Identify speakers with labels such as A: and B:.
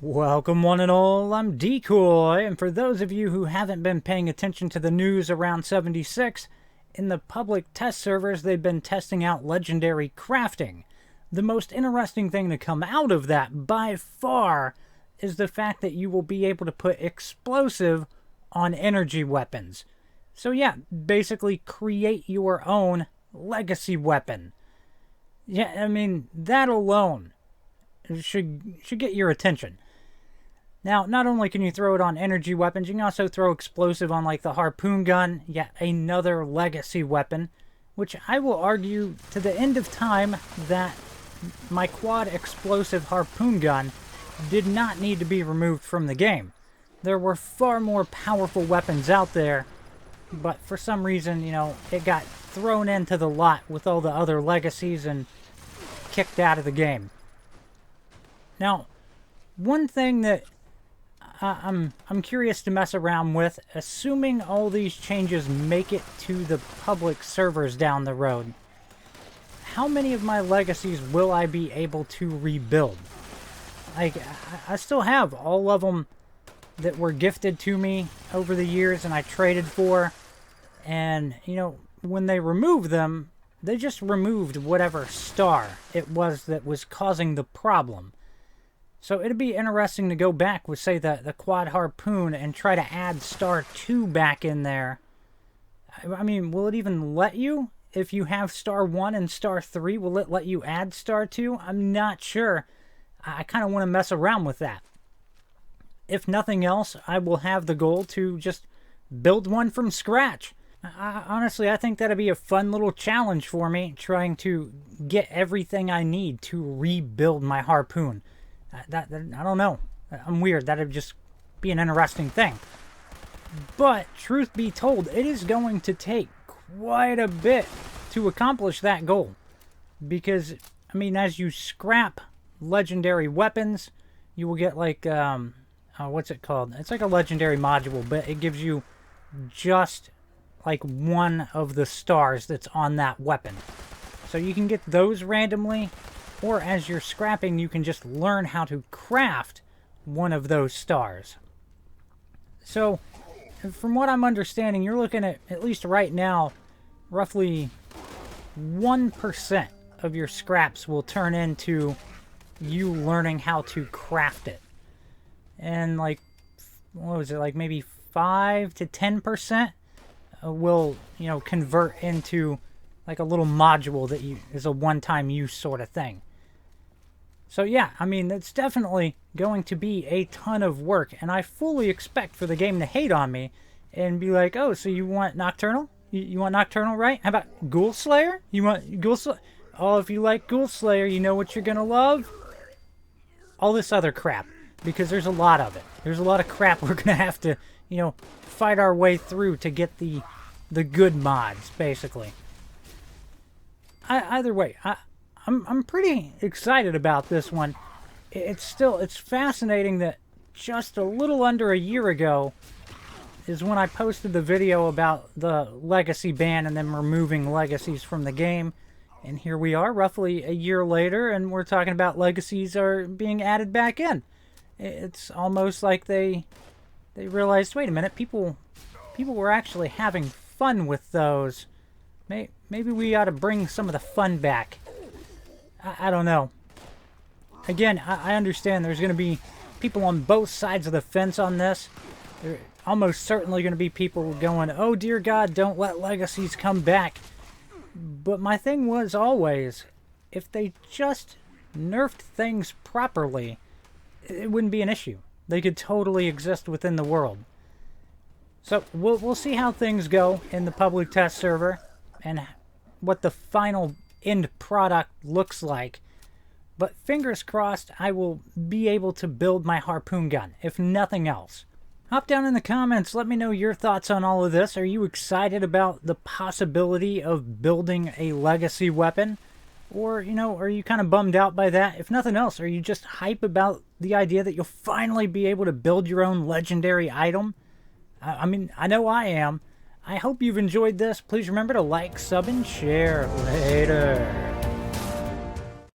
A: Welcome one and all, I'm Decoy, and for those of you who haven't been paying attention to the news around 76, in the public test servers they've been testing out legendary crafting. The most interesting thing to come out of that, by far, is the fact that you will be able to put explosive on energy weapons. So yeah, basically create your own legacy weapon. Yeah, I mean, that alone should get your attention. Now, not only can you throw it on energy weapons, you can also throw explosive on like the harpoon gun, yet another legacy weapon, which I will argue to the end of time that my quad explosive harpoon gun did not need to be removed from the game. There were far more powerful weapons out there, but for some reason, you know, it got thrown into the lot with all the other legacies and kicked out of the game. Now, one thing that I'm curious to mess around with, assuming all these changes make it to the public servers down the road, how many of my legacies will I be able to rebuild? Like, I still have all of them that were gifted to me over the years and I traded for, and, you know, when they removed them, they just removed whatever star it was that was causing the problem. So it'd be interesting to go back with, say, the quad harpoon and try to add star 2 back in there. I mean, will it even let you? If you have star 1 and star 3, will it let you add star 2? I'm not sure. I kind of want to mess around with that. If nothing else, I will have the goal to just build one from scratch. Honestly, I think that'd be a fun little challenge for me, trying to get everything I need to rebuild my harpoon. I don't know. I'm weird. That'd just be an interesting thing. But, truth be told, it is going to take quite a bit to accomplish that goal. Because, I mean, as you scrap legendary weapons, you will get like, what's it called? It's like a legendary module, but it gives you just like one of the stars that's on that weapon. So you can get those randomly, or as you're scrapping, you can just learn how to craft one of those stars. So, from what I'm understanding, you're looking at least right now, roughly 1% of your scraps will turn into you learning how to craft it. And like, what was it, like maybe 5 to 10% will, you know, convert into like a little module that is a one-time use sort of thing. So yeah, I mean, it's definitely going to be a ton of work, and I fully expect for the game to hate on me and be like, oh, so you want Nocturnal? You want Nocturnal, right? How about Ghoul Slayer? You want Ghoul Slayer? Oh, if you like Ghoul Slayer, you know what you're gonna love? All this other crap, because there's a lot of it. There's a lot of crap we're gonna have to, you know, fight our way through to get the good mods, basically. Either way, I'm pretty excited about this one. It's fascinating that just a little under a year ago is when I posted the video about the legacy ban and them removing legacies from the game. And here we are, roughly a year later, and we're talking about legacies are being added back in. It's almost like they realized, wait a minute, people were actually having fun with those. Maybe we ought to bring some of the fun back. I don't know. Again, I understand there's going to be people on both sides of the fence on this. There are almost certainly going to be people going, oh dear God, don't let legacies come back. But my thing was always, if they just nerfed things properly, it wouldn't be an issue. They could totally exist within the world. So we'll see how things go in the public test server and what the final end product looks like. But fingers crossed, I will be able to build my harpoon gun, if nothing else. Hop down in the comments, let me know your thoughts on all of this. Are you excited about the possibility of building a legacy weapon? Or, you know, are you kind of bummed out by that? If nothing else, are you just hype about the idea that you'll finally be able to build your own legendary item? I mean, I know I am. I hope you've enjoyed this. Please remember to like, sub, and share. Later.